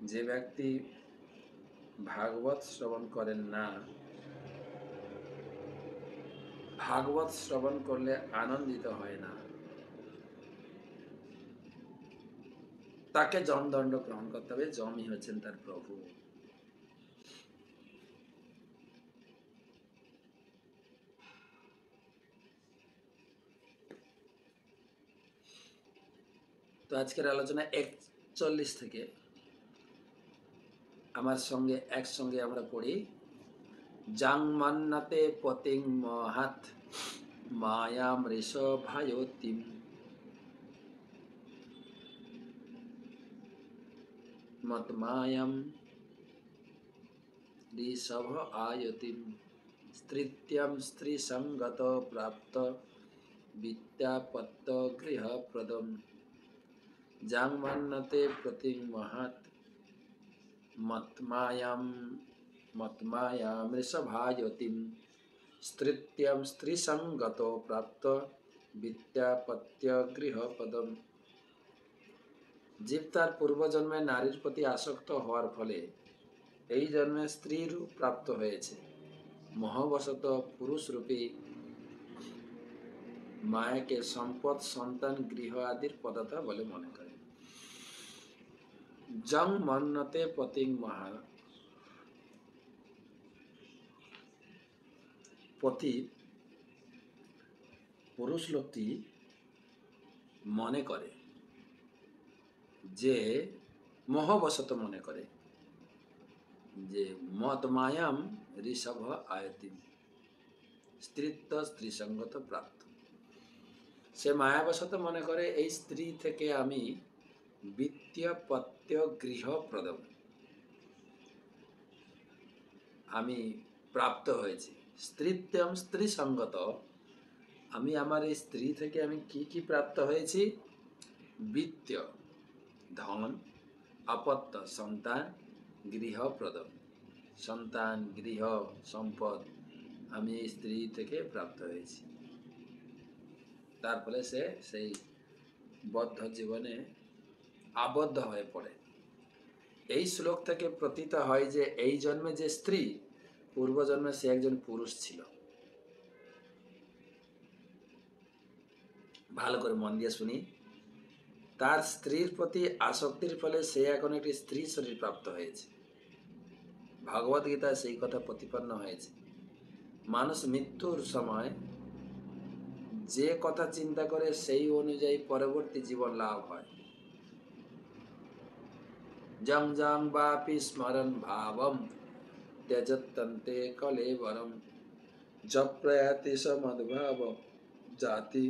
যে ব্যক্তি ভাগবত শ্রবণ করেন না, ভাগবত শ্রবণ করলে আনন্দিত হয় না, তাকে যমদণ্ড গ্রহণ করতে হবে। যমই হচ্ছেন তার প্রভু। তো আজকের আলোচনা 41 থেকে আমার সঙ্গে একসঙ্গে আমরা পড়ি। যাং মান্নাতে পতিং মহাত মায়াম ঋষভায়তিম মতমায়াম ঋষভ আয়তিম স্ত্রীত্যম স্ত্রী সঙ্গত প্রাপ্ত বিদ্যাপত্য গৃহপ্রদম যাং মান্নাতে পতিং মহাত মতমায়াম ঋষভায়তিম স্ত্রীত্যম স্ত্রী সঙ্গত প্রাপ্ত বিদ্যাপত্য গৃহপদম। জীব তার পূর্বজন্মে নারীর প্রতি আসক্ত হওয়ার ফলে এই জন্মে স্ত্রী রূপ প্রাপ্ত হয়েছে। মোহবশত পুরুষরূপী মায়াকে সম্পদ, সন্তান, গৃহ আদির পদার্থ বলে মনে করে। জং মন্নতে পতিং মহা, পতি পুরুষ লোকটি মনে করে, যে মোহবশত মনে করে যে মত মায়াম ঋষভ আয়তিম স্ত্রীত্ব স্ত্রী সঙ্গত প্রাপ্ত। সে মায়াবশত মনে করে এই স্ত্রী থেকে আমি বিত্তীয় পত্য গৃহ প্রদম, আমি প্রাপ্ত হয়েছি। স্ত্রীত্বম স্ত্রী সঙ্গত, আমি আমার এই স্ত্রী থেকে আমি কি কি প্রাপ্ত হয়েছি? বিত্ত ধন, আপত্য সন্তান, গৃহ প্রদম সন্তান, গৃহ, সম্পদ আমি এই স্ত্রী থেকে প্রাপ্ত হয়েছি। তার ফলে সে সেই বদ্ধ জীবনে আবদ্ধ হয়ে পড়ে। এই শ্লোক থেকে প্রতীত হয় যে এই জন্মে যে স্ত্রী, পূর্বজন্মে সে একজন পুরুষ ছিল। ভালো করে মন দিয়ে শুনি। তার স্ত্রীর প্রতি আসক্তির ফলে সে এখন একটি স্ত্রী শরীর প্রাপ্ত হয়েছে। ভগবদ গীতায় সেই কথা প্রতিপন্ন হয়েছে। মানুষ মৃত্যুর সময় যে কথা চিন্তা করে সেই অনুযায়ী পরবর্তী জীবন লাভ হয়। জং জং বাপি স্মরণ ভাবম ত্যজত্যন্তে কলেবরম জপ্রয়াতি সমদ্ভাব জাতি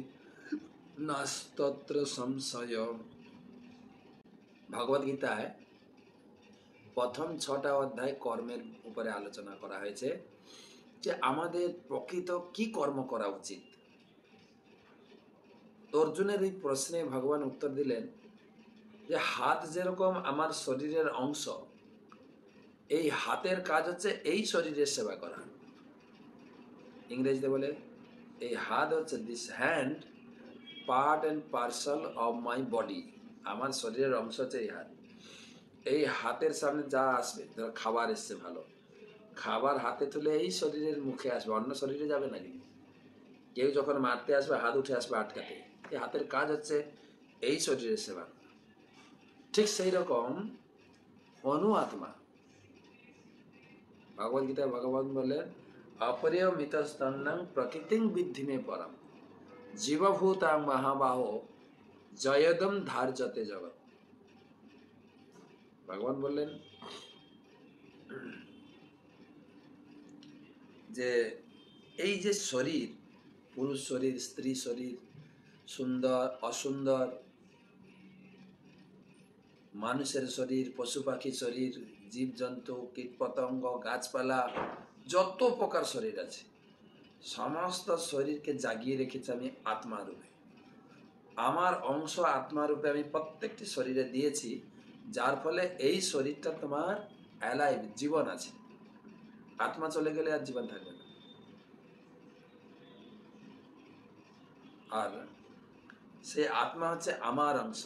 নাস্তত্র সংশয়। ভগবদ গীতায় প্রথম 6টা অধ্যায় কর্মের উপরে আলোচনা করা হয়েছে, যে আমাদের প্রকৃত কি কর্ম করা উচিত। অর্জুনের এই প্রশ্নে ভগবান উত্তর দিলেন যে হাত যেরকম আমার শরীরের অংশ, এই হাতের কাজ হচ্ছে এই শরীরের সেবা করা। ইংরেজিতে বলে এই হাত হচ্ছে this hand part and parcel of my body, আমার শরীরের অংশ হচ্ছে এই হাত। এই হাতের সামনে যা আসবে, ধরো খাবার এসছে, ভালো খাবার হাতে তুলে এই শরীরের মুখে আসবে, অন্য শরীরে যাবে না। কিন্তু কেউ যখন মারতে আসবে হাত উঠে আসবে আটকাতে। এই হাতের কাজ হচ্ছে এই শরীরের সেবা। ঠিক সেই রকম অনু আত্মা, ভগবদ গীতায় ভগবান বললেন অপরিয়মিত স্তন্নং প্রকৃতিং বিদ্ধি মে পরম জীবভূতাং মহাবাহ জয়দম ধার্যতে জগৎ। ভগবান বললেন যে এই যে শরীর, পুরুষ শরীর, স্ত্রী শরীর, সুন্দর অসুন্দর, মানুষের শরীর, পশু পাখি শরীর, জীবজন্তু, কীটপতঙ্গ, গাছপালা, যত প্রকার শরীর আছে, সমস্ত শরীরকে জাগিয়ে রেখেছে আমি আত্মারূপে। আমার অংশ আত্মারূপে আমি প্রত্যেকটি শরীরে দিয়েছি, যার ফলে এই শরীরটা তোমার অ্যালাইভ, জীবন আছে। আত্মা চলে গেলে আর জীবন থাকবে না। আর সে আত্মা হচ্ছে আমার অংশ,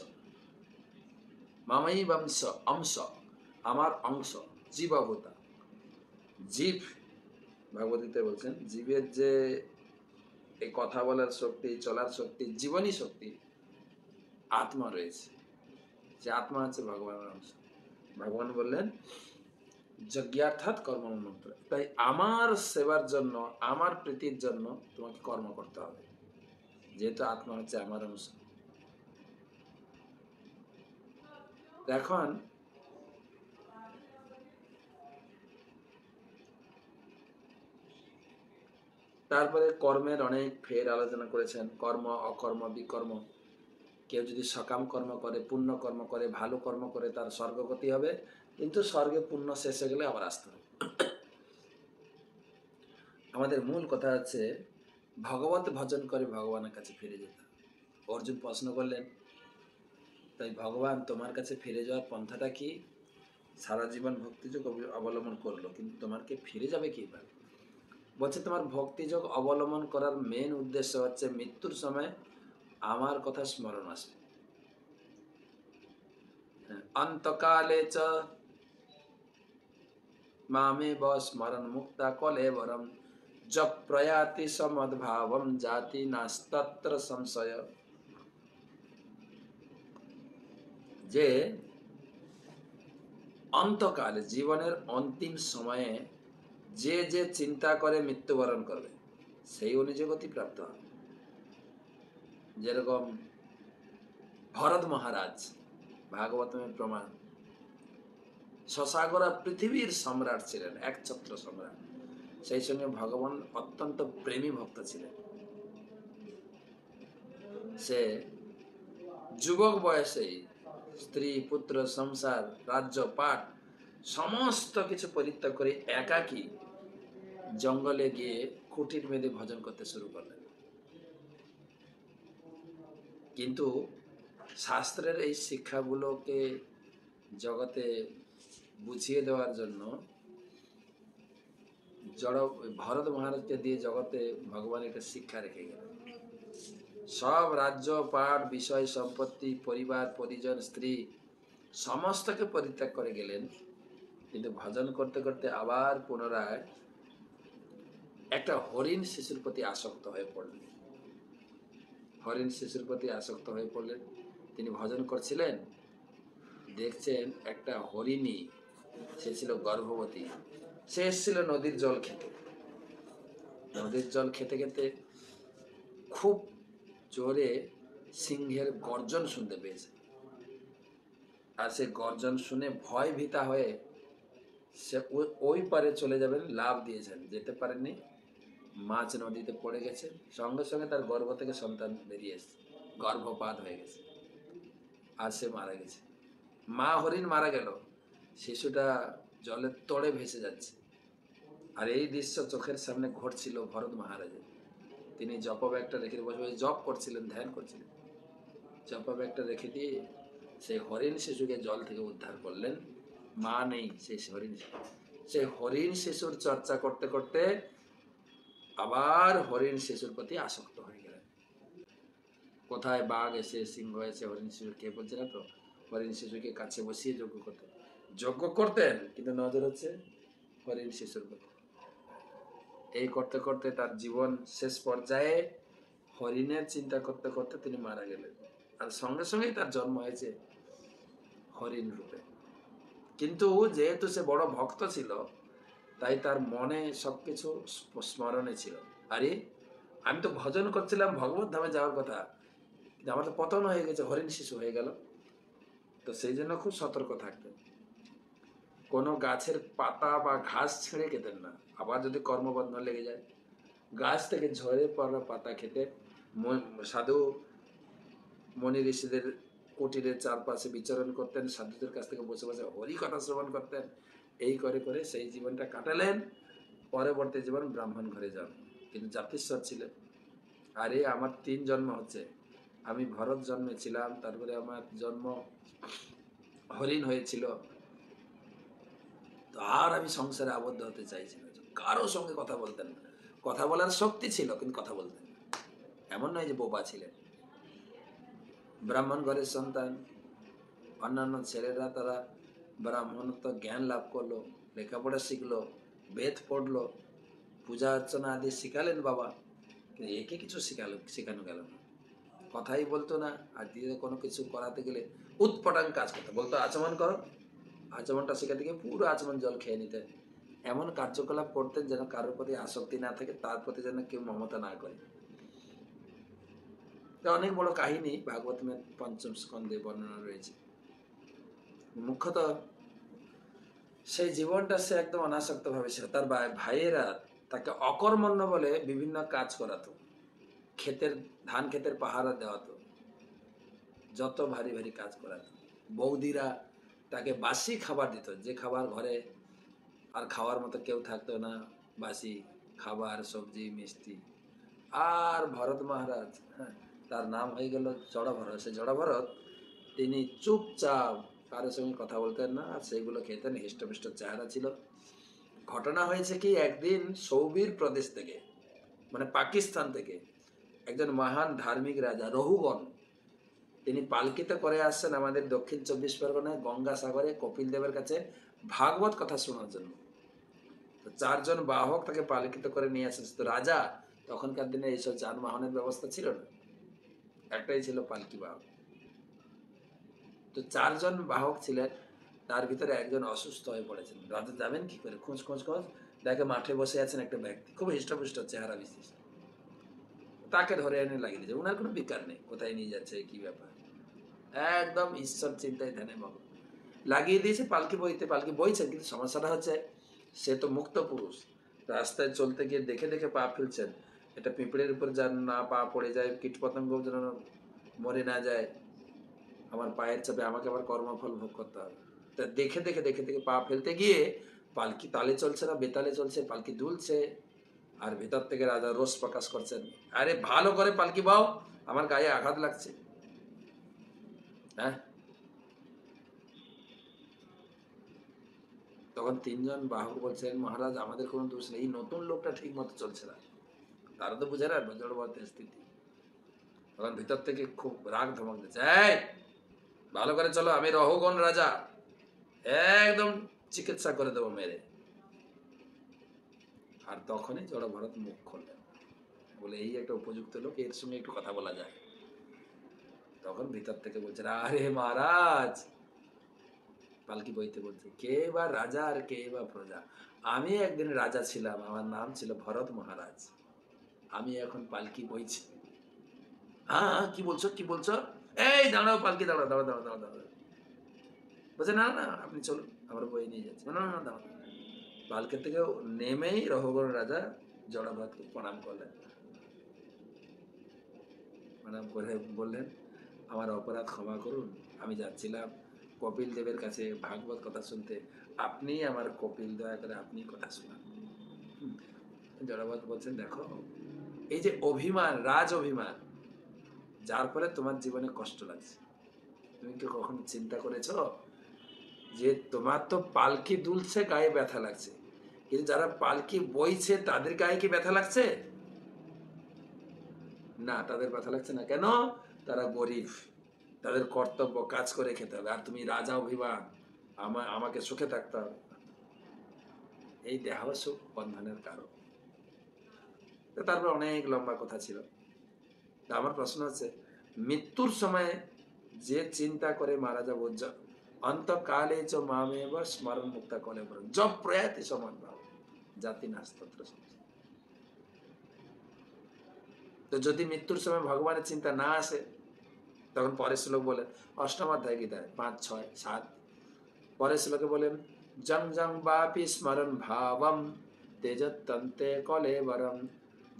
মামাই বংশ অংশ, আমার অংশ, জীবভূতা। জীব, ভগবদ্গীতায় বলছেন, জীবের যে এই কথা বলার শক্তি, চলার শক্তি, জীবনী শক্তি, আত্মা রয়েছে। যে আত্মা হচ্ছে ভগবানের অংশ। ভগবান বললেন যজ্ঞার্থাৎ কর্ম মন্ত্র। তাই আমার সেবার জন্য, আমার প্রীতির জন্য তোমাকে কর্ম করতে হবে, যেহেতু আত্মা হচ্ছে আমার অংশ। এখন তারপরে কর্মের অনেক ফের আলোচনা করেছেন, কর্ম, অকর্ম, বিকর্ম। কেউ যদি সকাম কর্ম করে, পুণ্য কর্ম করে, ভালো কর্ম করে, তার স্বর্গগতি হবে, কিন্তু স্বর্গে পুণ্য শেষ হয়ে গেলে আবার আসতে হবে। আমাদের মূল কথা হচ্ছে ভগবত ভজন করে ভগবানের কাছে ফিরে যেতে। অর্জুন প্রশ্ন করলেন, তাই ভগবান তোমার কাছে ফিরে যাওয়ার পন্থাটা কি? সারা জীবন ভক্তিযোগ অবলম্বন করলো, কিন্তু তোমাকে ফিরে যাবে কিভাবে? বলছে তোমার ভক্তিযোগ অবলম্বন করার মেন উদ্দেশ্য হচ্ছে মৃত্যুর সময় আমার কথা স্মরণ আসে। অন্তকালে চ মামে স্মরণ মুক্তা কলেবরম জপ প্রয়াতি সমদ্ভাবম জাতি নাস্তত্র সংশয়। যে অন্তকালে, জীবনের অন্তিম সময়ে যে যে চিন্তা করে মৃত্যুবরণ করবে, সেই অনুযায়ী গতি প্রাপ্ত হবে। যেরকম ভরত মহারাজ, ভাগবতের প্রমাণ, শশাগরা পৃথিবীর সম্রাট ছিলেন, একছত্র সম্রাট। সেই সঙ্গে ভগবান অত্যন্ত প্রেমী ভক্ত ছিলেন। সে যুবক বয়সেই স্ত্রী, পুত্র, সংসার, রাজ্য, পাট সমস্ত কিছু পরিত্যাগ করে একাকী জঙ্গলে গিয়ে কুটির বেঁধে ভজন করতে শুরু করলেন। কিন্তু শাস্ত্রের এই শিক্ষাগুলোকে জগতে বুঝিয়ে দেওয়ার জন্য ভরত মহারাজকে দিয়ে জগতে ভগবান একটা শিক্ষা রেখে গেলেন। সব রাজ্য, পাট, বিষয়, সম্পত্তি, পরিবার, পরিজন, স্ত্রী সমস্তকে পরিত্যাগ করে গেলেন, কিন্তু ভজন করতে করতে আবার পুনরায় একটা হরিণ শিশুর প্রতি আসক্ত হয়ে পড়লেন। হরিণ শিশুর প্রতি আসক্ত হয়ে পড়লেন। তিনি ভজন করছিলেন, দেখছেন একটা হরিণী, সে ছিল গর্ভবতী, সে এসেছিল নদীর জল খেতে। নদীর জল খেতে খেতে খুব জোরে সিংহের গর্জন শুনতে পেয়েছে। আর সে গর্জন শুনে ভয় ভীতা হয়ে সে ওই পারে চলে যাবেন, লাভ দিয়েছেন, যেতে পারেননি। মাছ নদীতে পড়ে গেছে, সঙ্গে সঙ্গে তার গর্ভ থেকে সন্তান বেরিয়ে এসেছে, গর্ভপাত হয়ে গেছে, আর সে মারা গেছে। মা হরিণ মারা গেল, শিশুটা জলের তড়ে ভেসে যাচ্ছে। আর এই দৃশ্য চোখের সামনে ঘটছিল ভরত মহারাজের। তিনি জপ ব্যাগটা রেখে বসে বসে জপ করছিলেন, ধ্যান করছিলেন। জপ ব্যাগটা রেখে দিয়ে সেই হরিণ শিশুকে জল থেকে উদ্ধার করলেন। মা নেই, সেই হরিণ শিশুর চর্চা করতে করতে আবার হরিণ শিশুর প্রতি আসক্ত হয়ে গেলেন। কোথায় বাঘ এসে, সিংহ এসে হরিণ শিশু কে বলছে না তো, হরিণ শিশুকে কাছে বসিয়ে যজ্ঞ করতেন, কিন্তু নজর হচ্ছে হরিণ শিশুর প্রতি। এই করতে করতে তার জীবন শেষ পর্যায়ে হরিণের চিন্তা করতে করতে তিনি মারা গেলেন। আর সঙ্গে সঙ্গেই তার জন্ম হয়েছে হরিণ রূপে। কিন্তু যেহেতু সে বড় ভক্ত ছিল, তাই তার মনে সবকিছু স্মরণে ছিল। আরে আমি তো ভজন করছিলাম, ভগবত ধামে যাওয়ার কথা, কিন্তু আমার তো পতন হয়ে গেছে, হরিণ শিশু হয়ে গেল। তো সেই জন্য খুব সতর্ক থাকতেন। কোনো গাছের পাতা বা ঘাস ছেড়ে খেতেন না। আবার যদি কর্মবন্ধন লেগে যায়, গাছ থেকে ঝরে পড়া পাতা খেতে। সাধু মনি ঋষিদের কুটিরের চারপাশে বিচরণ করতেন, সাধুদের কাছ থেকে বসে বসে হরি কথা শ্রবণ করতেন। এই করে করে সেই জীবনটা কাটালেন। পরবর্তী জীবন ব্রাহ্মণ ঘরে যান, কিন্তু জাতিস্বর ছিলেন। আরে আমার 3 জন্ম হচ্ছে, আমি ভরত জন্মেছিলাম, তারপরে আমার জন্ম হরিণ হয়েছিল। তো আর আমি সংসারে আবদ্ধ হতে চাইছি না। কারো সঙ্গে কথা বলতেন না। কথা বলার শক্তি ছিল, কিন্তু কথা বলতেন না। এমন নয় যে বোবা ছিলেন। ব্রাহ্মণ ঘরের সন্তান, অন্যান্য ছেলেরা তারা ব্রাহ্মণত্ব জ্ঞান লাভ করলো, লেখাপড়া শিখলো, বেদ পড়লো, পূজা অর্চনা আদি শিখালেন বাবা, কিন্তু একে কিছু শেখানো গেল না। কথাই বলতো না, আর দিয়ে কোনো কিছু করাতে গেলে উৎপটাং কাজ করতে বলতো, আচমন করো, আচমনটা শেখাতে গিয়ে পুরো আচমন জল খেয়ে নিতেন। এমন কার্যকলাপ করতেন যেন কারোর প্রতি আসক্তি না থাকে, তার প্রতি যেন কেউ মমতা না করে। অনেক বড় কাহিনী ভাগবতের পঞ্চম স্কন্ধে বর্ণনা রয়েছে। মুখ্যত সেই জীবনটা সে একদম অনাসক্ত ভাবে ছিল। তার ভাইয়েরা তাকে অকর্মণ্য বলে বিভিন্ন কাজ করাতো, ধান ক্ষেতের পাহারা দেওয়াতো, যত ভারী ভারী কাজ করাতো। বৌদিরা তাকে বাসি খাবার দিত, যে খাবার ঘরে আর খাওয়ার মতো কেউ থাকতো না, বাসি খাবার, সবজি, মিষ্টি। আর ভরত মহারাজ, তার নাম হয়ে গেল জড়ভরত। সে জড়ভরত তিনি চুপচাপ, কারোর সঙ্গে কথা বলতেন না, আর সেগুলো খেতেন। হৃষ্টপুষ্ট চেহারা ছিল। ঘটনা হয়েছে কি, একদিন সৌবীর প্রদেশ থেকে, মানে পাকিস্তান থেকে, একজন মহান ধার্মিক রাজা রহুগণ, তিনি পালকিতে করে আসছেন আমাদের দক্ষিণ 24 পরগনায় গঙ্গাসাগরে কপিল দেবের কাছে ভাগবত কথা শোনার জন্য। তো 4 জন বাহক তাকে পালকিতে করে নিয়ে আসেন। তো রাজা, তখনকার দিনে এইসব যানবাহনের ব্যবস্থা ছিল না, একটাই ছিল পালকি বাহক। তো 4 জন বাহক ছিলেন, তার ভিতরে একজন অসুস্থ হয়ে পড়েছেন। রাজা যাবেন কি করে, খোঁজ দেখে মাঠে বসে আছেন একটা ব্যক্তি, খুব হৃষ্টপুষ্ট চেহারা বিশিষ্ট। তাকে ধরে এনে লাগিয়ে দিয়েছে। ওনার কোনো বিকার নেই, কোথায় নিয়ে যাচ্ছে, কি ব্যাপার, একদম ঈশ্বর চিন্তায় ধ্যানে মগ্ন। লাগিয়ে দিয়েছে, পালকি বইছেন, কিন্তু সমস্যাটা হচ্ছে সে তো মুক্ত পুরুষ, রাস্তায় চলতে গিয়ে দেখে দেখে পা ফেলছেন, এটা পিঁপড়ের উপর যেন না পা পড়ে যায়, কীটপতঙ্গ যেন মরে না যায়, আমার পায়ের চাপে আমাকে আবার কর্মফল ভোগ করতে হবে। তা দেখে দেখে পা ফেলতে গিয়ে পালকি তালে চলছে না, বেতালে চলছে, পালকি দুলছে। আর ভেতর থেকে রাজা রোষ প্রকাশ করছেন, আরে ভালো করে পালকি বাও, আমার গায়ে আঘাত লাগছে। হ্যাঁ, তখন 3 জন বাহক বলছেন, মহারাজ আমাদের কোনো দোষ নেই, এই নতুন লোকটা ঠিক মতো চলছে না। তারা তো বুঝে না জড়বতের স্থিতি। তখন ভিতর থেকে খুব রাগ ধমক দিচ্ছে, এই ভালো করে চলো, আমি রহুগণ রাজা, একদম চিকিৎসা করে দেবো মেরে। আর তখনই জড়ভরত মুখ খুললেন, বলে এই একটা উপযুক্ত লোক, এর সঙ্গে একটু কথা বলা যায়। তখন ভিতর থেকে বলছে, আরে মহারাজ, পালকি বইতে বলছে, কে বা রাজা আর কে বা প্রজা, আমি একদিন রাজা ছিলাম, আমার নাম ছিল ভরত মহারাজ, আমি এখন পালকি বইছি। হ্যাঁ, কি বলছো, এই দাঁড়াও, পালকি দাঁড়াও। বলছে, না না আপনি চলুন, আমার বই নিয়ে যাচ্ছে। না না দাঁড়াও। পালকি থেকে নেমেই রহুগণ রাজা জড়ভরতকে প্রণাম করলেন। প্রণাম করে বললেন, আমার অপরাধ ক্ষমা করুন, আমি যাচ্ছিলাম কপিল দেবের কাছে ভাগবত কথা শুনতে, আপনি আমার কপিল, দয়া করে আপনি কথা শোনান। জড়ভরত বলছেন, দেখো এই যে অভিমান, রাজ অভিমান, যার ফলে তোমার জীবনে কষ্ট লাগছে, তুমি কি কখনো চিন্তা করেছ যে তোমার তো পালকি দুলছে, গায়ে ব্যথা লাগছে, কিন্তু যারা পালকি বইছে তাদের গায়ে কি ব্যথা লাগছে? না, তাদের ব্যথা লাগছে না। কেন? তারা গরিব, তাদের কর্তব্য কাজ করে খেতে হবে, আর তুমি রাজা অভিমান, আমাকে সুখে থাকতে হবে। এই দেহ সুখ বন্ধনের কারণ। তারপর অনেক লম্বা কথা ছিল। আমার প্রশ্ন হচ্ছে, মৃত্যুর সময় যে চিন্তা করে মারা যাবো, অন্তকালে চ মামেব স্মরণ মুক্তা কলে বরং জব প্রয়াতি সমান ভাব জাতি নাস্তত্র। তো যদি মৃত্যুর সময় ভগবানের চিন্তা না আসে, তখন পরের শ্লোক বলেন, অষ্টম অধ্যায় গীতায় 5, 6, 7, পরের শ্লোকে বলেন, জং জং বাপি স্মরণ ভাবম তেজতন্তে কলেবরম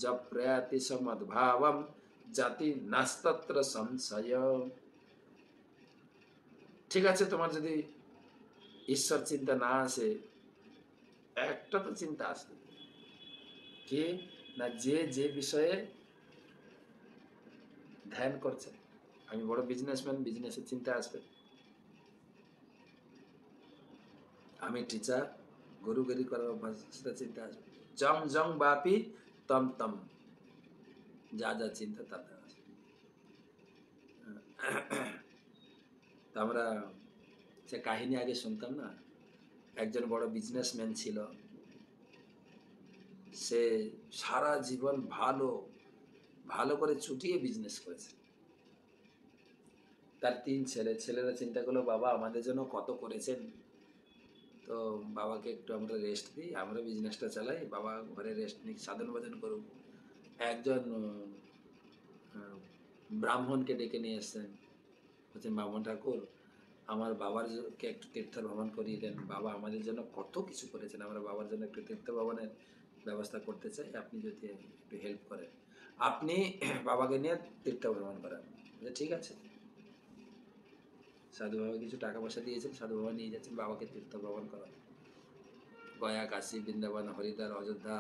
জব প্রয়াতি সমদ্ভাবম জাতি নাস্তত্র সংশয়। ঠিক আছে, তোমার যদি ঈশ্বর চিন্তা না আসে, একটা তো চিন্তা আসবে, কি না, যে বিষয়ে ধ্যান করছে। আমি বড় বিজনেসম্যান, বিজনেসের চিন্তা আসবে। আমি টিচার, গরুগিরি করার অভ্যাস, সেটা চিন্তা আসবে। জং জং বাপি তম তম, যা যা চিন্তা তাতে আসবে। আমরা সে কাহিনী আগে শুনতাম না। একজন বড় বিজনেসম্যান ছিল, সে সারা জীবন ভালো ভালো করে চুটিয়ে বিজনেস করেছে। তার 3 ছেলে, ছেলেরা চিন্তা করলো বাবা আমাদের জন্য কত করেছেন, তো বাবাকে একটু আমরা রেস্ট দিই, আমরা বিজনেসটা চালাই, বাবা ঘরে রেস্ট নিক, সাধন ভজন করুক। একজন ব্রাহ্মণকে ডেকে নিয়ে এসছেন, বলছেন বামন ঠাকুর আমার বাবারকে একটু তীর্থ ভ্রমণ করিয়ে দেন, বাবা আমাদের জন্য কত কিছু করেছেন, আমরা বাবার জন্য একটু তীর্থ ভ্রমণের ব্যবস্থা করতে চাই, আপনি যদি একটু হেল্প করেন, আপনি বাবাকে নিয়ে তীর্থ ভ্রমণ করান। ঠিক আছে। সাধু বাবা কিছু টাকা পয়সা দিয়েছেন, সাধু বাবা নিয়ে যাচ্ছেন বাবাকে তীর্থ ভ্রমণ করান, গয়া, কাশী, বৃন্দাবন, হরিদ্বার, অযোধ্যা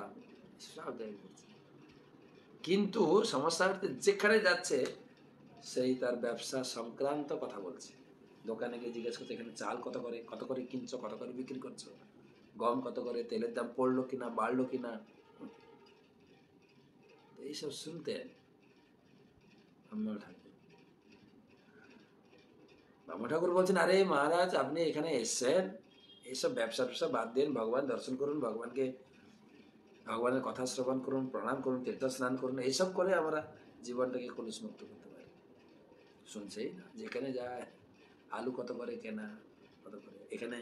সব জায়গায় করছে। কিন্তু সমস্যা হচ্ছে যেখানে যাচ্ছে সেই তার ব্যবসা সংক্রান্ত কথা বলছে। দোকানে গিয়ে জিজ্ঞেস করছে এখানে চাল কত করে কিনছো, কত করে বিক্রি করছো, গম কত করে, তেলের দাম পড়লো কিনা, বাড়লো কিনা, এইসব শুনতেন বামন ঠাকুর বলছেন আরে মহারাজ আপনি এখানে এসছেন, এইসব ব্যবসা বাদ দিন, ভগবান দর্শন করুন, ভগবানের কথা শ্রবণ করুন, প্রণাম করুন, তীর্থ স্নান করুন, এইসব করে আমরা জীবনটাকে কলুষ মুক্ত করতে পারি। শুনছেই না, যেখানে যায় আলু কত করে কেনা, কত করে, এখানে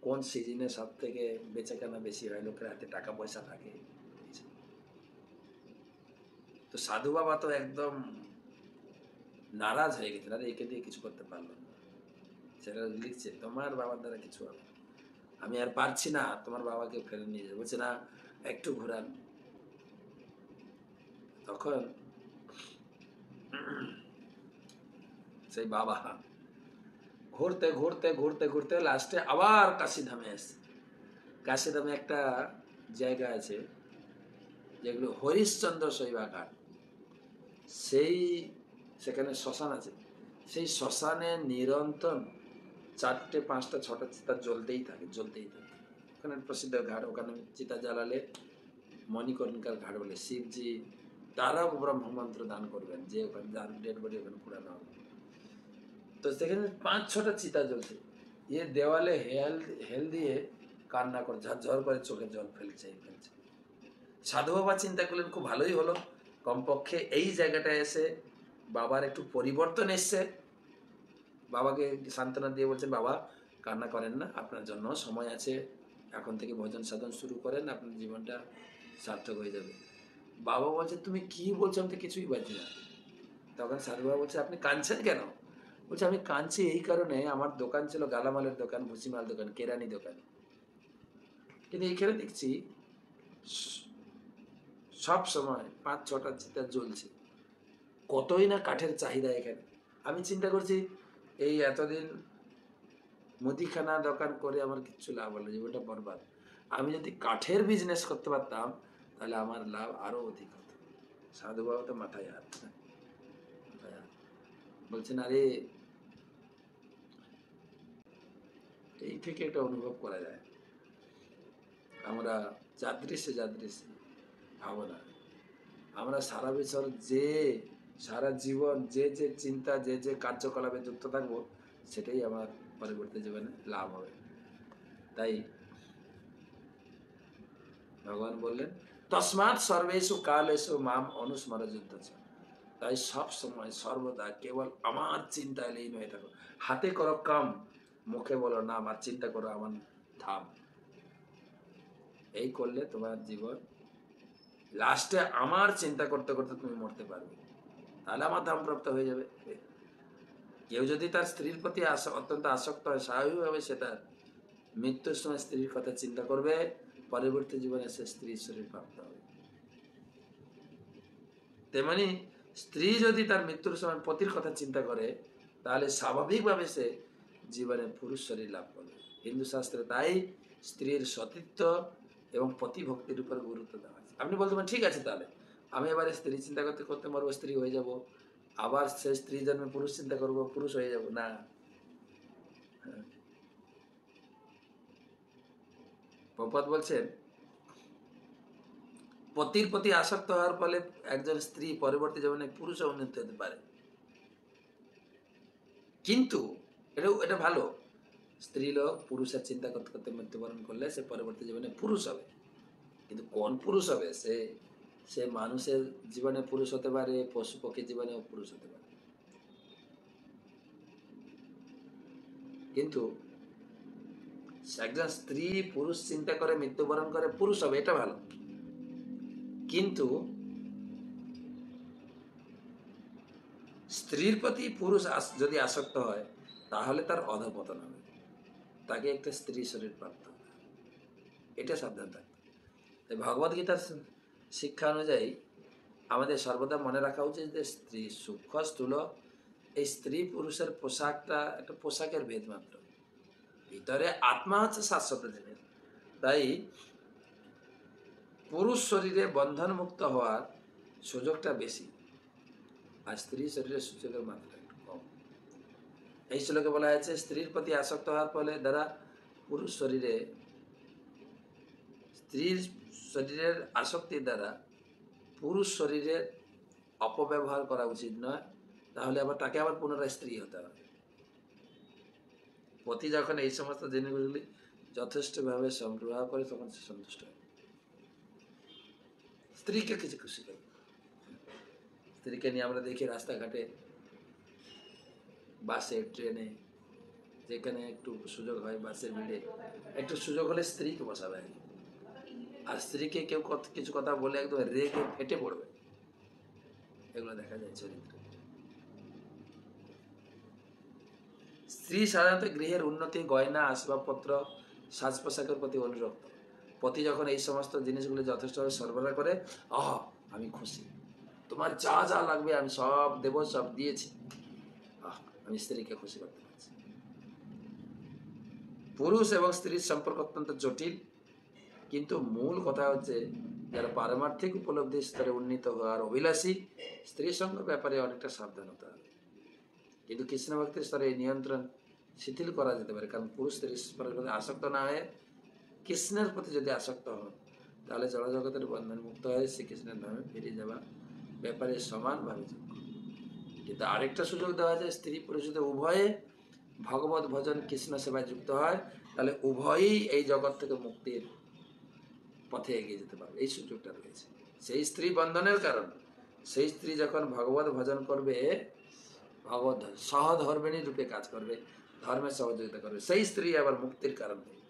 কোন সিজনে সব থেকে বেচা কেনা বেশি হয়, লোকের হাতে টাকা পয়সা থাকে। তো সাধু বাবা তো একদম নারাজ হয়ে গেছে, আরে একে দিয়ে কিছু করতে পারলো না। সেটা লিখছে তোমার বাবার দ্বারা কিছু হবে, আমি আর পারছি না, তোমার বাবাকে ফেলে নিয়ে যাবো। বলছে না একটু ঘোরান। তখন সেই বাবা ঘুরতে ঘুরতে ঘুরতে ঘুরতে লাস্টে আবার কাশিধামে এসছে। কাশিধামে একটা জায়গা আছে যেগুলো হরিশ্চন্দ্র শৈবা ঘাট, সেখানে শ্মশান আছে, সেই শ্মশানে নিরন্তর 4টে 5টা 6টা চিতা জ্বলতেই থাকে। ওখানে প্রসিদ্ধ ঘাট, ওখানে চিতা জ্বালালে মণিকর্ণিকার ঘাট বলে, শিবজি তারা ব্রহ্মমন্ত্র দান করবেন, যে ওখানে যার ডেড বডি ওখানে পুরানো হবে। তো সেখানে 5-6টা চিতা জ্বলছে, দেওয়ালে হেল দিয়ে কান্না করে ঝরঝর করে চোখে জল ফেলছে। সাধু বাবা চিন্তা করলেন খুব ভালোই হলো, কমপক্ষে এই জায়গাটায় এসে বাবার একটু পরিবর্তন এসছে। বাবাকে সান্ত্বনা দিয়ে বলছেন বাবা কান্না করেন না, আপনার জন্য সময় আছে, এখন থেকে ভজন সাধন শুরু করেন, আপনার জীবনটা সার্থক হয়ে যাবে। বাবা বলছে তুমি কি বলছো, আমি তো কিছুই বাজি না। তখন সাধু বাবা বলছে আপনি কাঁদছেন কেন? বলছে আমি কাঁদছি এই কারণে, আমার দোকান ছিল গালামালের দোকান, ভুসিমাল দোকান, কেরানি দোকান, কিন্তু এখানে দেখছি সব সময় 5-6টা চিতা জ্বলছে, কতই না কাঠের চাহিদা এখানে। আমি চিন্তা করছি এই এতদিন মুদিখানা দোকান করে আমার কিচ্ছু লাভ হলো, জীবনটা বরবাদ। আমি যদি কাঠের বিজনেস করতে পারতাম তাহলে আমার লাভ আরো অধিক হতো। সাধু বাবা তো মাথায় হাত বলছেন আরে এই থেকে একটা অনুভব করা যায়, আমরা যাদৃশ্যে ভাবনা, আমরা সারা বছর সারা জীবন যে চিন্তা যে কার্যকলাপে যুক্ত থাকবো সেটাই আমার পরবর্তী জীবনে লাভ হবে। তাই ভগবান বললেন তসমাৎ সর্বেষু কালেষু মাম অনুস্মর যুদ্ধ, তাই সব সময় সর্বদা কেবল আমার চিন্তায় লীন হয়ে থাকো। হাতে করো কাম, মুখে বলো না আমার চিন্তা করো আমার ধাম। এই করলে তোমার জীবন লাস্টে আমার চিন্তা করতে করতে তুমি মরতে পারবে, তাহলে আমার ধাম প্রাপ্ত হয়ে যাবে। কেউ যদি তার স্ত্রীর প্রতি অত্যন্ত আসক্ত হয়, স্বাভাবিকভাবে সে তার মৃত্যুর সময় স্ত্রীর কথা চিন্তা করবে, পরবর্তী জীবনে সে স্ত্রীর শরীর প্রাপ্ত হবে। তেমনি স্ত্রী যদি তার মৃত্যুর সময় পতির কথা চিন্তা করে তাহলে স্বাভাবিকভাবে সে জীবনে পুরুষ শরীর লাভ করবে। হিন্দু শাস্ত্রে তাই স্ত্রীর সতীত্ব এবং পতি ভক্তির উপর গুরুত্ব দেওয়া আছে। আপনি বলতে পারেন ঠিক আছে তাহলে আমি এবারে স্ত্রী চিন্তা করতে করতে মরবো, স্ত্রী হয়ে যাব, আবার সে স্ত্রী জন্মে পুরুষ চিন্তা করবো, পুরুষ হয়ে যাব না। প্রপাত বলছেন পতির প্রতি আসক্ত হওয়ার ফলে একজন স্ত্রী পরবর্তী জীবনে পুরুষে উন্নীত হতে পারে, কিন্তু এটা ভালো, স্ত্রী লোক পুরুষের চিন্তা করতে করতে মৃত্যুবরণ করলে সে পরবর্তী জীবনে পুরুষ হবে, কিন্তু কোন পুরুষ হবে? সে সে মানুষের জীবনে পুরুষ হতে পারে, পশু পক্ষীর জীবনেও পুরুষ হতে পারে। কিন্তু একজন স্ত্রী পুরুষ চিন্তা করে মৃত্যুবরণ করে পুরুষ হবে, এটা ভালো। কিন্তু স্ত্রীর প্রতি পুরুষ যদি আসক্ত হয় তাহলে তার অধঃপতন হবে, তাকে একটা স্ত্রী শরীর প্রাপ্ত হবে, এটা সাবধান থাকতে। তাই ভগবদ গীতার শিক্ষা অনুযায়ী আমাদের সর্বদা মনে রাখা উচিত যে স্ত্রী সূক্ষ্ম স্থূল, এই স্ত্রী পুরুষের পোশাকটা একটা পোশাকের ভেদ মাত্র, ভিতরে আত্মা হচ্ছে শাশ্বত জিনিস। তাই পুরুষ শরীরে বন্ধন মুক্ত হওয়ার সুযোগটা বেশি, আর স্ত্রী শরীরের সুযোগের মাত্রা একটু কম। এই শ্লোকে বলা হয়েছে স্ত্রীর প্রতি আসক্ত হওয়ার ফলে দ্বারা পুরুষ শরীরে, স্ত্রীর শরীরের আসক্তির দ্বারা পুরুষ শরীরের অপব্যবহার করা উচিত নয়, তাহলে আবার তাকে আবার পুনরায় স্ত্রী হতে হবে। পতি যখন এই সমস্ত জিনিসগুলি যথেষ্টভাবে সম্প্রভাব করে তখন সে সন্তুষ্ট হয়। স্ত্রীকে কিছু খুশি করে, স্ত্রীকে নিয়ে আমরা দেখি রাস্তাঘাটে, বাসে, ট্রেনে, যেখানে একটু সুযোগ হয়, বাসের ভিড়ে একটু সুযোগ হলে স্ত্রীকে বসাবে, আর স্ত্রীকে কেউ কিছু কথা বলে একদম রেগে ফেটে পড়বে, এগুলো দেখা যায় চরিত্রে। স্ত্রী সাধারণত গৃহের উন্নতি, গয়না, আসবাবপত্র, সাজ পোশাকের প্রতি অনুরক্ত। পতি যখন এই সমস্ত জিনিসগুলি যথেষ্টভাবে সরবরাহ করে, আহ আমি খুশি, তোমার যা যা লাগবে আমি সব দেব, সব দিয়েছি, আমি স্ত্রীকে খুশি করতে পারছি। পুরুষ এবং স্ত্রীর সম্পর্ক অত্যন্ত জটিল, কিন্তু মূল কথা হচ্ছে যারা পারমার্থিক উপলব্ধির স্তরে উন্নীত হওয়ার অভিলাষী, স্ত্রী সঙ্গ ব্যাপারে অনেকটা সাবধান হতে হবে। কিন্তু কৃষ্ণ ভক্তির স্তরে এই নিয়ন্ত্রণ শিথিল করা যেতে পারে, কারণ পুরুষ স্ত্রীর প্রতি আসক্ত না হয়ে কৃষ্ণের প্রতি যদি আসক্ত হন তাহলে জড়জগতের বন্ধন মুক্ত হয়ে শ্রীকৃষ্ণের নামে ফিরে যাওয়া ব্যাপারে সমানভাবে যোগ্য। কিন্তু আরেকটা সুযোগ দেওয়া যায়, স্ত্রী পুরুষ যদি উভয়ে ভগবত ভজন কৃষ্ণ সেবায় যুক্ত হয় তাহলে উভয়ই এই জগৎ থেকে মুক্তির পথে এগিয়ে যেতে পারবে, এই সুযোগটা রয়েছে। সেই স্ত্রী বন্ধনের কারণ, সেই স্ত্রী যখন ভগবত ভজন করবে, ভগবত সহধর্মিণী রূপে কাজ করবে, ধর্মের সহযোগিতা করবে, সেই স্ত্রী আবার মুক্তির কারণ হবে।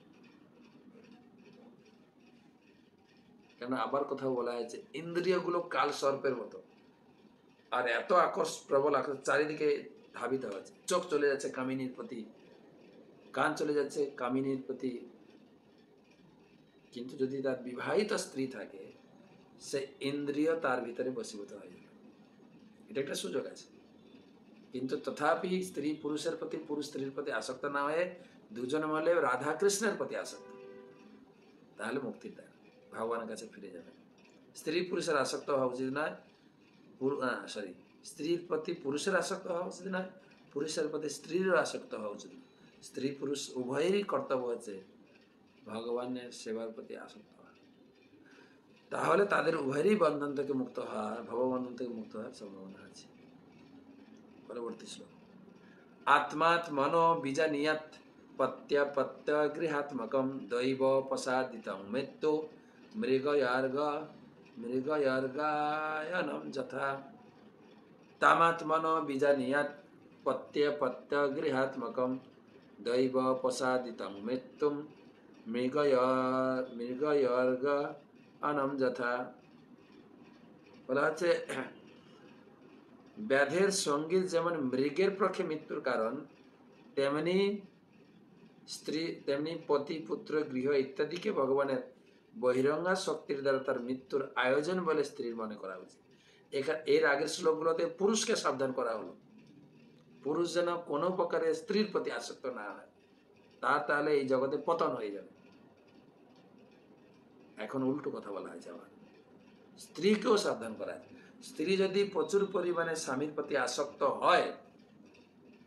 কেন আবার কোথাও বলা হয়েছে ইন্দ্রিয়গুলো কাল সর্পের মতো, আর এত প্রবল আকর্ষণ চারিদিকে ধাবিত হচ্ছে, চোখ চলে যাচ্ছে কামিনীর প্রতি, কান চলে যাচ্ছে কামিনীর প্রতি, কিন্তু যদি তার বিবাহিত স্ত্রী থাকে সে ইন্দ্রিয় তার ভিতরে বশীভূত হয়ে যাবে, এটা একটা সুযোগ আছে। কিন্তু তথাপি স্ত্রী পুরুষের প্রতি, পুরুষ স্ত্রীর প্রতি আসক্ত না হয়ে দুজন মিলে রাধা কৃষ্ণের প্রতি আসক্ত, তাহলে মুক্তির দ্বার, ভগবানের কাছে ফিরে যাবে। স্ত্রী পুরুষের আসক্ত হওয়া উচিত নয়, স্ত্রীর প্রতি পুরুষের আসক্ত হওয়া উচিত নয়, পুরুষের প্রতি স্ত্রীরও আসক্ত হওয়া উচিত নয়। স্ত্রী পুরুষ উভয়েরই কর্তব্য হচ্ছে ভগবানের সেবার প্রতি আসক্ত হওয়া, তাহলে তাদের উভয়েরই বন্ধন থেকে মুক্ত হওয়ার, ভববন্ধন থেকে মুক্ত হওয়ার সম্ভাবনা আছে। পরবর্তী শ্লোক, আত্মাত্মনো বীজানিয়াত পত্যপত্য গৃহাত্মকম দৈব প্রসাদিতং মৃত্যু মৃগয়ার্গায়নম যথা। তামাত্মনো বীজানিয়াত পত্যপত্য গৃহাত্মকম দৈব প্রসাদিতং মৃত্যুম মৃগয়ার্গায়নম যথা। বলা হচ্ছে ব্যাধের সঙ্গীত যেমন মৃগের পক্ষে মৃত্যুর কারণ, তেমনি স্ত্রী, তেমনি পতি, পুত্র, গৃহ ইত্যাদিকে ভগবানের বহিরঙ্গা শক্তির দ্বারা তার মৃত্যুর আয়োজন বলে স্ত্রীর মনে করা উচিত। এর আগের শ্লোকগুলোতে পুরুষকে সাবধান করা হলো, পুরুষ যেন কোনো প্রকারে স্ত্রীর প্রতি আসক্ত না হয়, তাহলে এই জগতে পতন হয়ে যাবে। এখন উল্টো কথা বলা হয়েছে, আবার স্ত্রীকেও সাবধান করা হয়। স্ত্রী যদি প্রচুর পরিমাণে স্বামীর প্রতি আসক্ত হয়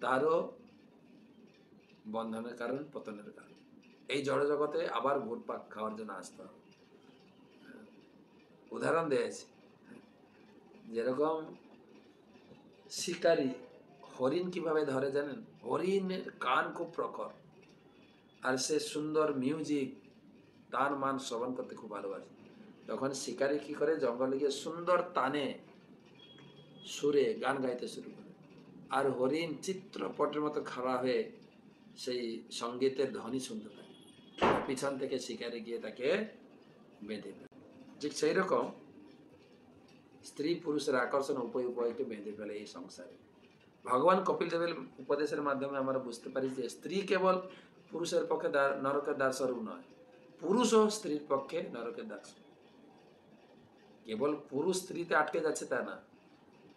তারও বন্ধনের কারণ, পতনের কারণ। এই জড় জগতে আবার ঘুরপাক খাওয়ার জন্য আসতে হবে। উদাহরণ দিয়েছি, যেরকম শিকারী হরিণ কিভাবে ধরে জানেন? হরিণের কান খুব প্রখর, আর সে সুন্দর মিউজিক তান মান শ্রবণ করতে খুব ভালোবাসে। তখন শিকারী কি করে, জঙ্গলে গিয়ে সুন্দর তানে সুরে গান গাইতে শুরু করে। আর হরিণ চিত্রপটের মতো খাড়া হয়ে সেই সঙ্গীতের ধ্বনি শুনতে থাকে। পিছন থেকে শিকারে গিয়ে তাকে বেঁধে ফেলে। ঠিক সেই রকম স্ত্রী পুরুষের আকর্ষণ উপায় উপায়কে বেঁধে ফেলে এই সংসারে। ভগবান কপিল দেবের উপদেশের মাধ্যমে আমরা বুঝতে পারি যে স্ত্রী কেবল পুরুষের পক্ষে নরকের দ্বার স্বরূপ নয়, পুরুষও স্ত্রীর পক্ষে নরকের দ্বার স্বরূপ। কেবল পুরুষ স্ত্রীতে আটকে যাচ্ছে তা না,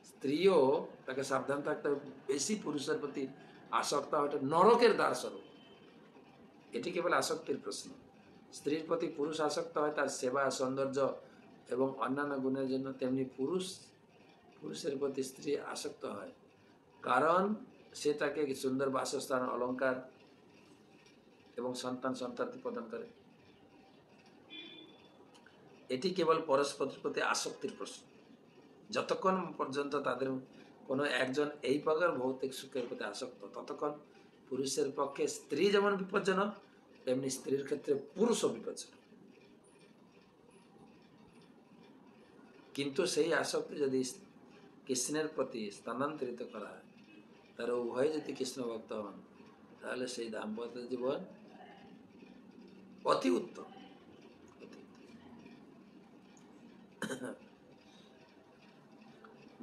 স্ত্রীও তাকে সাবধান থাকতে হবে, বেশি পুরুষের প্রতি আসক্ত হওয়াটা নরকের দ্বার স্বরূপ। এটি কেবল আসক্তির প্রশ্ন। স্ত্রীর প্রতি পুরুষ আসক্ত হয় তার সেবা, সৌন্দর্য এবং অন্যান্য গুণের জন্য, তেমনি পুরুষের প্রতি স্ত্রী আসক্ত হয় কারণ সে তাকে সুন্দর বাসস্থান, অলঙ্কার এবং সন্তানটি প্রদান করে। এটি কেবল পরস্পরের প্রতি আসক্তির প্রশ্ন। যতক্ষণ পর্যন্ত তাদের কোনো একজন এই প্রকার ভৌতিক সুখের প্রতি আসক্ত, ততক্ষণ পুরুষের পক্ষে স্ত্রী যেমন বিপজ্জনক, তেমনি স্ত্রীর ক্ষেত্রে পুরুষও বিপজ্জনক। কিন্তু সেই আসক্তি যদি কৃষ্ণের প্রতি স্থানান্তরিত করা হয়, তারা উভয় যদি কৃষ্ণ ভক্ত হন, তাহলে সেই দাম্পত্য জীবন অতি উত্তম।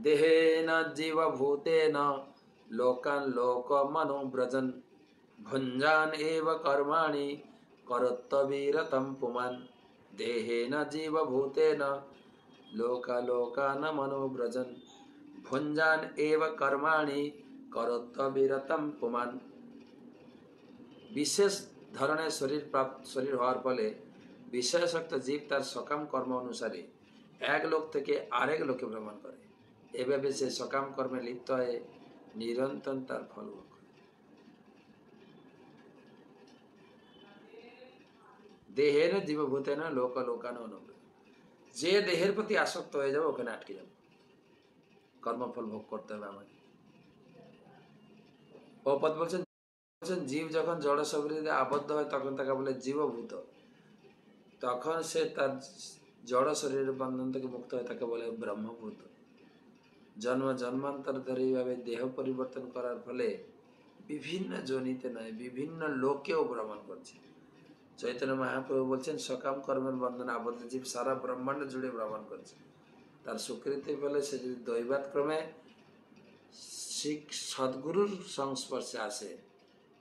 দেহেন জীবভূতেন লোকান লোকমনুব্রজন ভুঞ্জান এব কর্মাণি করত্তবিরতম পুমান। দেহেন জীবভূতেন লোকালোকানমনুব্রজন ভুঞ্জান এব কর্মাণি করত্তবিরতম পুমান। বিশেষ ধরনের শরীর হওয়ার ফলে বিষয়াসক্ত জীব তার সকাম কর্ম অনুসারে এক লোক থেকে আরেক লোকে ভ্রমণ করে। এভাবে সে সকাম কর্মে লিপ্ত হয়ে নিরন্তর তার ফল ভোগ করে। দেহের জীবভূতেন লোকালোকান অনুব্রজন, যে দেহের প্রতি আসক্ত হয়ে যাবে ওখানে আটকে যাবে, কর্মফল ভোগ করতে হবে আমাকে। পদ বলছেন জীব যখন জড় শরীরে আবদ্ধ হয় তখন তাকে বলে জীবভূত। তখন সে তার জড় শরীরের বন্ধন থেকে মুক্ত হয়, তাকে বলে ব্রহ্মভূত। জন্মান্তর ধরে এইভাবে দেহ পরিবর্তন করার ফলে বিভিন্ন জনিতে নয়, বিভিন্ন লোকেও ভ্রমণ করছে। চৈতন্য মহাপ্রভু বলছেন সকাম কর্মের বন্ধনে আবদ্ধ জীব সারা ব্রহ্মাণ্ড জুড়ে ভ্রমণ করছে। তার স্বীকৃতি ফলে সে যদি দৈবাত ক্রমে শিখ সদ্গুরুর সংস্পর্শে আসে,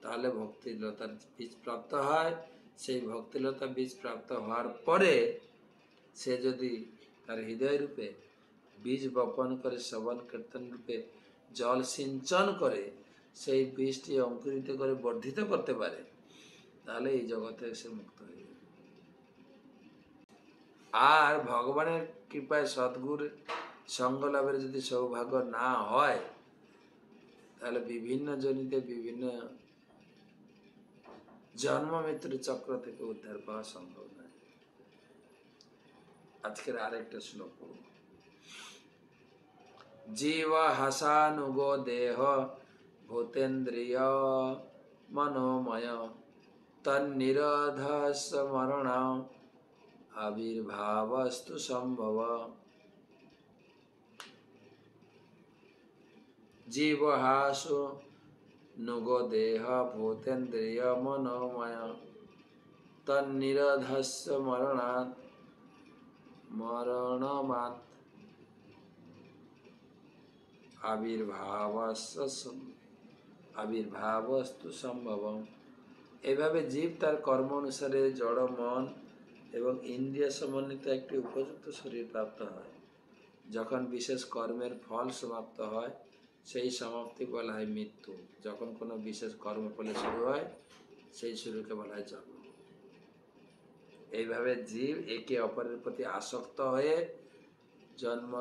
তাহলে ভক্তিলতার বীজ প্রাপ্ত হয়। সেই ভক্তিলতা বীজ প্রাপ্ত হওয়ার পরে সে যদি তার হৃদয় রূপে বীজ বপন করে, শ্রবণ কীর্তন রূপে জল সিঞ্চন করে, সেই বীজটি অঙ্কুরিত করে বর্ধিত করতে পারে, তাহলে এই জগতে সে মুক্ত হয়ে যাবে। আর ভগবানের কৃপায় সদ্গুরু সঙ্গ লাভের যদি সৌভাগ্য না হয়, তাহলে বিভিন্ন জনিতে বিভিন্ন জন্ম মৃত্যুর চক্র থেকে উদ্ধার পাওয়া সম্ভব নয়। আজকের আরেকটা শ্লোক পড়ব। জীব হাসানুগো দেহ ভূতেন্দ্রিয় মনোময় তন্নিরোধ স্মরণ আবির্ভাবস্তু সম্ভব। জীব হাসু নুগো দেহ ভূতেন্দ্রিয় মনোময় তন্নিরোধস্য মরণমাৎ আবির্ভাবস্তু সম্ভবম। এভাবে জীব তার কর্ম অনুসারে জড় মন এবং ইন্দ্রিয় সমন্বিত একটি উপযুক্ত শরীর প্রাপ্ত হয়। যখন বিশেষ কর্মের ফল সমাপ্ত হয়, সেই সমাপ্তি বলা হয় মৃত্যু। যখন কোনো বিশেষ কর্ম ফলে শুরু হয়, সেই শুরুকে বলা হয় জন্ম। এইভাবে জীব একে অপরের প্রতি আসক্ত হয়ে জন্ম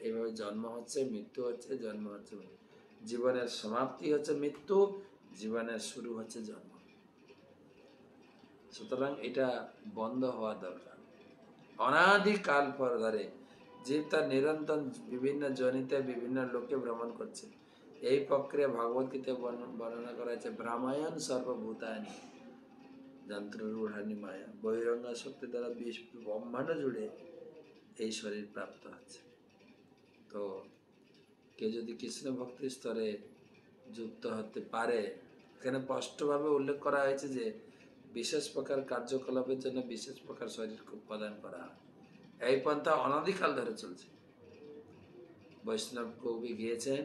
এইভাবে জন্ম হচ্ছে, মৃত্যু হচ্ছে, জন্ম হচ্ছে। জীবনের সমাপ্তি হচ্ছে মৃত্যু, জীবনের শুরু হচ্ছে জন্ম। সুতরাং এটা বন্ধ হওয়া দরকার। অনাদিকাল পর ধরে জীব তার নিরন্তর বিভিন্ন জনিতে বিভিন্ন লোকে ভ্রমণ করছে। এই প্রক্রিয়া ভগবদ্গীতায় বর্ণনা করা হয়েছে, ভ্রামায়ণ সর্বভূতানি। যন্ত্ররূঢ়ানি মায়া, বহিরঙ্গা শক্তি দ্বারা ব্রহ্মাণ্ড জুড়ে এই শরীর প্রাপ্ত হচ্ছে। তো কেউ যদি কৃষ্ণ ভক্তির স্তরে যুক্ত হতে পারে, এখানে স্পষ্টভাবে উল্লেখ করা হয়েছে যে বিশেষ প্রকার কার্যকলাপের জন্য বিশেষ প্রকার শরীরকে উপাদান করা হয়। এই পন্থা অনাদিকাল ধরে চলছে। বৈষ্ণব কবি গিয়েছেন,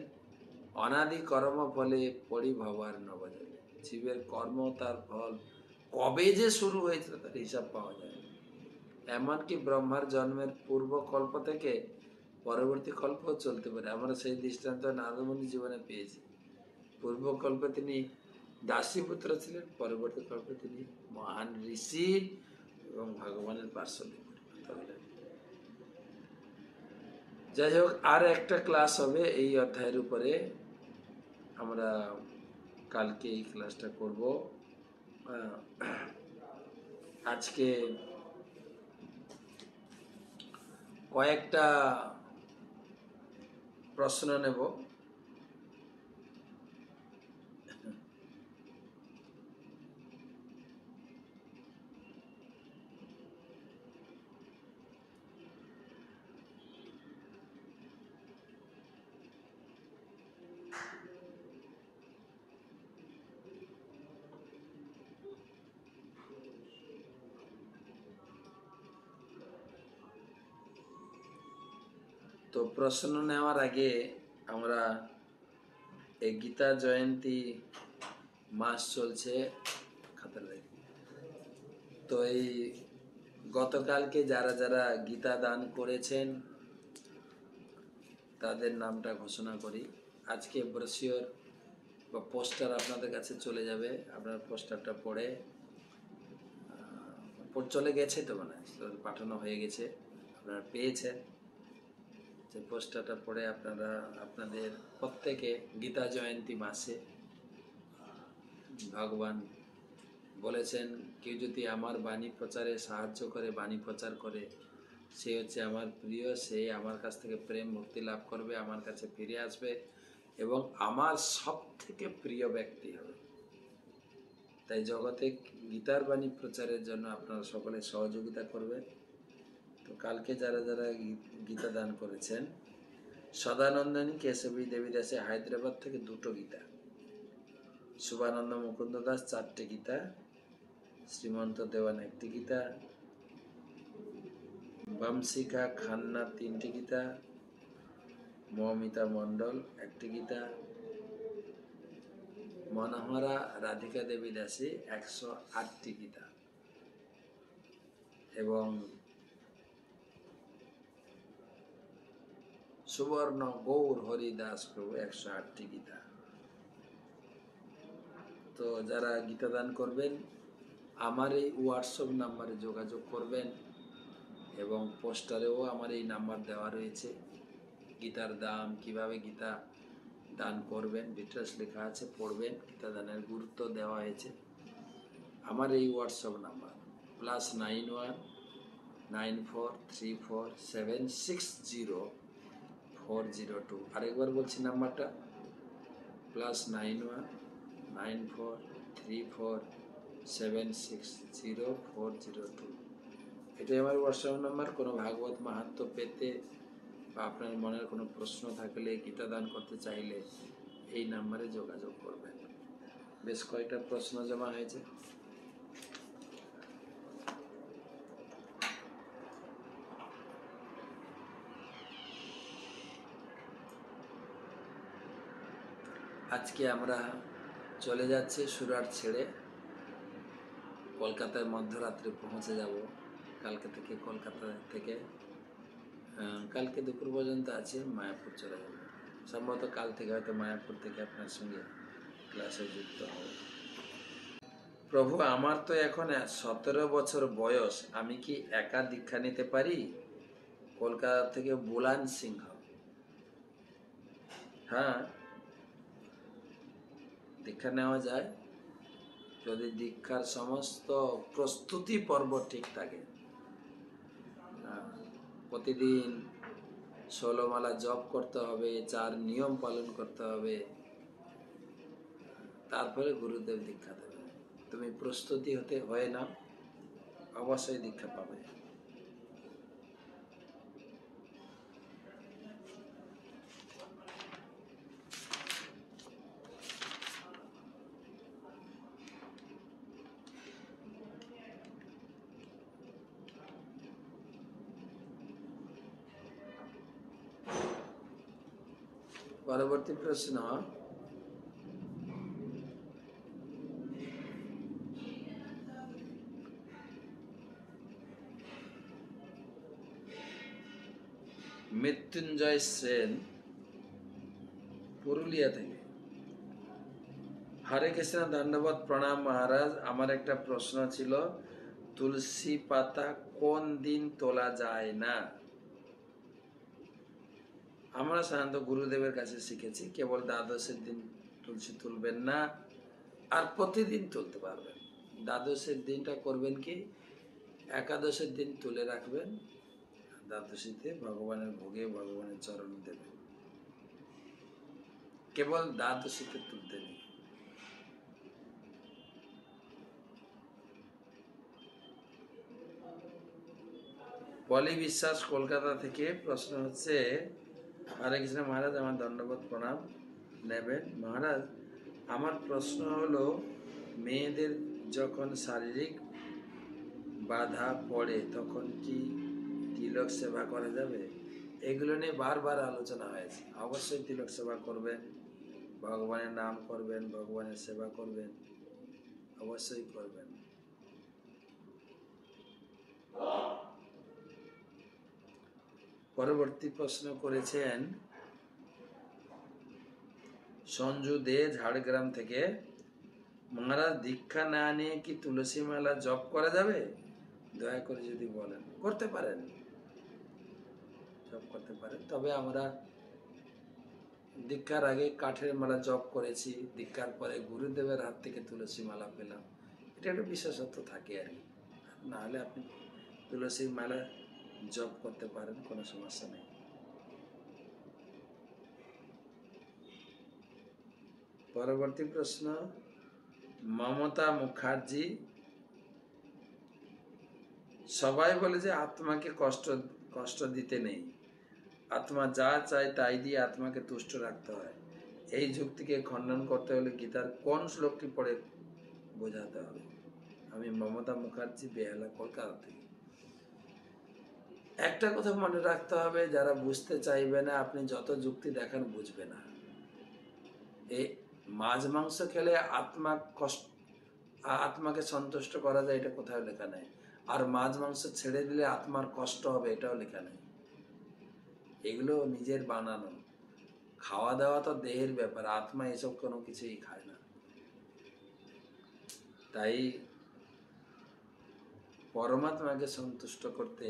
অনাদি কর্ম ফলে পরিভবার নবজলে। জীবের কর্ম তার ফল কবে যে শুরু হয়েছিল তার হিসাব পাওয়া যায়। এমনকি ব্রহ্মার জন্মের পূর্ব কল্প থেকে পরবর্তী কল্পও চলতে পারে। আমরা সেই দৃষ্টান্ত নারদমুনি জীবনে পেয়েছি। পূর্বকল্পে তিনি দাসীপুত্র ছিলেন, পরবর্তী কল্পে তিনি মহান ঋষি এবং ভগবানের পার্শ্ববর্তী হলেন। যাই হোক, আর একটা ক্লাস হবে এই অধ্যায়ের উপরে। আমরা কালকে এই ক্লাসটা করব। আজকে কয়েকটা প্রশ্ন নেব। তো প্রশ্ন নেওয়ার আগে আমরা এই গীতা জয়ন্তী মাস চলছে, তো এই গতকালকে যারা যারা গীতা দান করেছেন তাদের নামটা ঘোষণা করি। আজকে ব্রোশিওর বা পোস্টার আপনাদের কাছে চলে যাবে। আপনার পোস্টারটা পড়ে চলে গেছে, তো মানে পাঠানো হয়ে গেছে, আপনারা পেয়েছেন। যে পোস্টারটা পড়ে আপনারা আপনাদের প্রত্যেকে গীতা জয়ন্তী মাসে ভগবান বলেছেন, কেউ যদি আমার বাণী প্রচারে সাহায্য করে, বাণী প্রচার করে, সে হচ্ছে আমার প্রিয়, সে আমার কাছ থেকে প্রেম ভক্তি লাভ করবে, আমার কাছে ফিরে আসবে এবং আমার সব থেকে প্রিয় ব্যক্তি হবে। তাই জগতে গীতার বাণী প্রচারের জন্য আপনারা সকলে সহযোগিতা করবেন। তো কালকে যারা যারা গীতা দান করেছেন, সদানন্দনী কেশবী দেবী দাসে হায়দ্রাবাদ থেকে 2টো গীতা, শুভানন্দ মুকুন্দ দাস 4টে গীতা, শ্রীমন্ত দেওয়ান 1টি গীতা, বংশিকা খান্না 3টি গীতা, মৌমিতা মণ্ডল 1টি গীতা, মনোহরা রাধিকা দেবী দাসী 108টি গীতা এবং সুবর্ণ গৌর হরিদাস প্রভু 108টি গীতা। তো যারা গীতা দান করবেন আমার এই হোয়াটসঅ্যাপ নাম্বারে যোগাযোগ করবেন এবং পোস্টারেও আমার এই নাম্বার দেওয়া রয়েছে। গীতার দাম, কিভাবে গীতা দান করবেন ডিটেলস লেখা আছে, পড়বেন। গীতা দানের গুরুত্ব দেওয়া হয়েছে। আমার এই হোয়াটসঅ্যাপ নাম্বার +91 9434760402। আরেকবার বলছি নাম্বারটা, +91 9434760402। এটাই আমার হোয়াটসঅ্যাপ নাম্বার। কোনো ভাগবত মাহাত্ম্য পেতে বা আপনার মনের কোনো প্রশ্ন থাকলে, গীতা দান করতে চাইলে এই নাম্বারে যোগাযোগ করবেন। বেশ কয়েকটা প্রশ্ন জমা হয়েছে। আজকে আমরা চলে যাচ্ছি সুরাট ছেড়ে, কলকাতায় মধ্যরাত্রে পৌঁছে যাব। কালকে থেকে কলকাতা থেকে কালকে দুপুর পর্যন্ত আছে, মায়াপুর চলে যাব। সম্ভবত কাল থেকে হয়তো মায়াপুর থেকে আপনার সঙ্গে ক্লাসে যুক্ত হব। প্রভু, আমার তো এখন 17 বছর বয়স, আমি কি একা দীক্ষা নিতে পারি? কলকাতা থেকে বুলান সিংহ। হ্যাঁ, দীক্ষা নেওয়া যায় যদি দীক্ষার সমস্ত প্রস্তুতি পর্ব ঠিক থাকে। প্রতিদিন 16 মালা জপ করতে হবে, 4 নিয়ম পালন করতে হবে, তারপরে গুরুদেব দীক্ষা দেবে। তুমি প্রস্তুতি হয়ে নাও, অবশ্যই দীক্ষা পাবে। পরবর্তী প্রশ্ন, মৃত্যুঞ্জয় সেন, পুরুলিয়া থেকে। হরে কৃষ্ণ, ধন্যবাদ, প্রণাম মহারাজ। আমার একটা প্রশ্ন ছিল, তুলসী পাতা কোন দিন তোলা যায় না? আমরা সাধারণত গুরুদেবের কাছে শিখেছি কেবল দ্বাদশের দিন তুলসী তুলবেন না, আর প্রতিদিন তুলতে পারবেন। দ্বাদশের দিনটা করবেন কি, একাদশের দিন তুলে রাখবেন, দ্বাদশীতে ভগবানের ভোগে ভগবানের চরণ দেবেন, কেবল দ্বাদশীতে তুলতে নেই। পলি বিশ্বাস, কলকাতা থেকে। প্রশ্ন হচ্ছে, হরে কৃষ্ণ মহারাজ, আমার দণ্ডবোধ প্রণাম নেবেন। মহারাজ, আমার প্রশ্ন হলো, মেয়েদের যখন শারীরিক বাধা পড়ে তখন কি তিলক সেবা করা যাবে? এগুলো নিয়ে বারবার আলোচনা হয়েছে। অবশ্যই তিলক সেবা করবেন, ভগবানের নাম করবেন, ভগবানের সেবা করবেন, অবশ্যই করবেন। পরবর্তী প্রশ্ন করেছেন সঞ্জু দে, ঝাড়গ্রাম থেকে। মহারাজ, দীক্ষা না নিয়ে কি তুলসী মালা জপ করা যাবে? দয়া করে যদি বলেন। করতে পারেন, জপ করতে পারেন, তবে আমরা দীক্ষার আগে কাঠের মালা জপ করেছি, দীক্ষার পরে গুরুদেবের হাত থেকে তুলসী মালা পেলাম, এটা একটা বিশেষত্ব থাকে আর কি। নাহলে আপনি তুলসীর মালা জপ করতে পারেন, কোনো সমস্যা নেই। পরবর্তী প্রশ্ন, মমতা মুখার্জি। সবাই বলে যে আত্মাকে কষ্ট দিতে নেই, আত্মা যা চায় তাই দিয়ে আত্মাকে তুষ্ট রাখতে হয়। এই যুক্তিকে খণ্ডন করতে হলে গীতার কোন শ্লোকটি পড়ে বোঝাতে হবে? আমি মমতা মুখার্জি, বেহালা, কলকাতা থেকে। একটা কথা মনে রাখতে হবে, যারা বুঝতে চাইবে না, আপনি যত যুক্তি দেখান বুঝবে না। এই মাছ মাংস খেলে আত্মাকে সন্তুষ্ট করা যায়, এটা কোথাও লেখা নেই। আর মাছ মাংস ছেড়ে দিলে আত্মার কষ্ট হবে, এটাও লেখা নেই। এগুলো নিজের বানানো। খাওয়া দাওয়া তো দেহের ব্যাপার, আত্মা এসব কোনো কিছুই খায় না। তাই পরমাত্মাকে সন্তুষ্ট করতে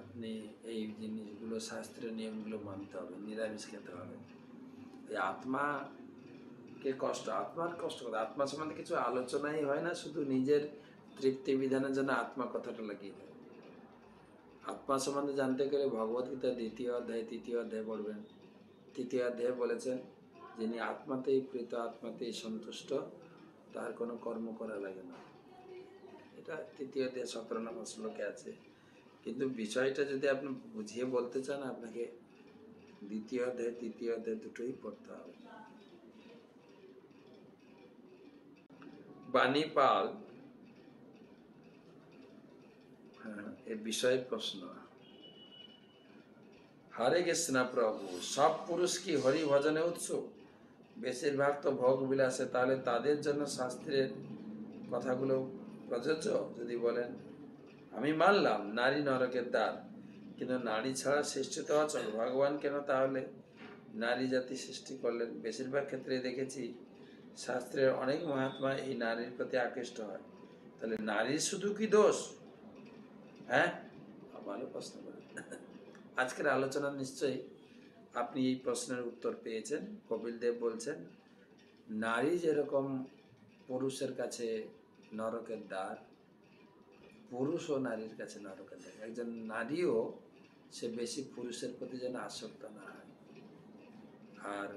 আপনি এই জিনিসগুলো, শাস্ত্রীয় নিয়মগুলো মানতে হবে, নিরামিষ খেতে হবে। এই আত্মার কষ্ট করে, আত্মা সম্বন্ধে কিছু আলোচনাই হয় না, শুধু নিজের তৃপ্তি বিধানের জন্য আত্মা কথাটা লাগিয়ে দেয়। আত্মা সম্বন্ধে জানতে গেলে ভগবদ্গীতা 2য় অধ্যায় 3য় অধ্যায় পড়বেন। 3য় অধ্যায়ে বলেছেন, যিনি আত্মাতেই প্রীত, আত্মাতেই সন্তুষ্ট, তার কোনো কর্ম করা লাগে না। এটা 3য় অধ্যায় 17 নম্বর শ্লোকে আছে। কিন্তু বিষয়টা যদি আপনি বুঝিয়ে বলতে চান, আপনাকে 2য় অধ্যায় 3য় অধ্যায় দুটোই পড়তে হবে। বাণী পাল, এর বিষয়ে প্রশ্ন। হরে কৃষ্ণ প্রভু, সব পুরুষ কি হরি ভজনে উৎসুক? বেশিরভাগ তো ভোগ বিলাসে, তাহলে তাদের জন্য শাস্ত্রের কথাগুলো প্রযোজ্য? যদি বলেন। আমি মানলাম নারী নরকের দ্বার, কিন্তু নারী ছাড়া সৃষ্টি তো অচল। ভগবান কেন তাহলে নারী জাতি সৃষ্টি করলেন? বেশিরভাগ ক্ষেত্রে দেখেছি শাস্ত্রের অনেক মহাত্মা এই নারীর প্রতি আকৃষ্ট হয়। তাহলে নারীর শুধু কি দোষ? হ্যাঁ, ভালো প্রশ্ন করেন। আজকের আলোচনা নিশ্চয়ই আপনি এই প্রশ্নের উত্তর পেয়েছেন। কপিল দেব বলছেন, নারী যেরকম পুরুষের কাছে নরকের দ্বার, পুরুষও নারীর কাছে নরকের দ্বার। একজন নারীও সে বেশি পুরুষের প্রতি যেন আসক্ত না হয়, আর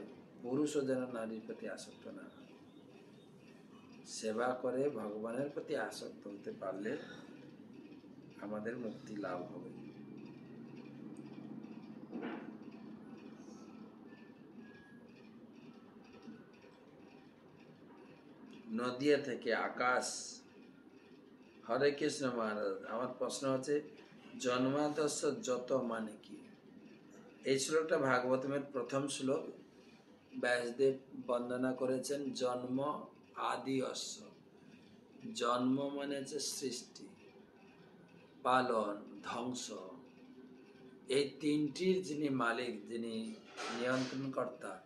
পুরুষও যেন নারীর প্রতি আসক্ত না হয়। সেবা করে ভগবানের প্রতি আসক্ত হতে পারলে আমাদের মুক্তি লাভ হবে। নদিয়া থেকে আকাশ। হরে কৃষ্ণ মহারাজ, আমার প্রশ্ন হচ্ছে জন্মাদর্শ যত মানে কি? এই শ্লোকটা ভাগবতমের প্রথম শ্লোক। ব্যাসদেব বন্দনা করেছেন জন্ম আদি অশ্ব। জন্ম মানে হচ্ছে সৃষ্টি, পালন, ধ্বংস, এই তিনটির যিনি মালিক, যিনি নিয়ন্ত্রণকর্তা,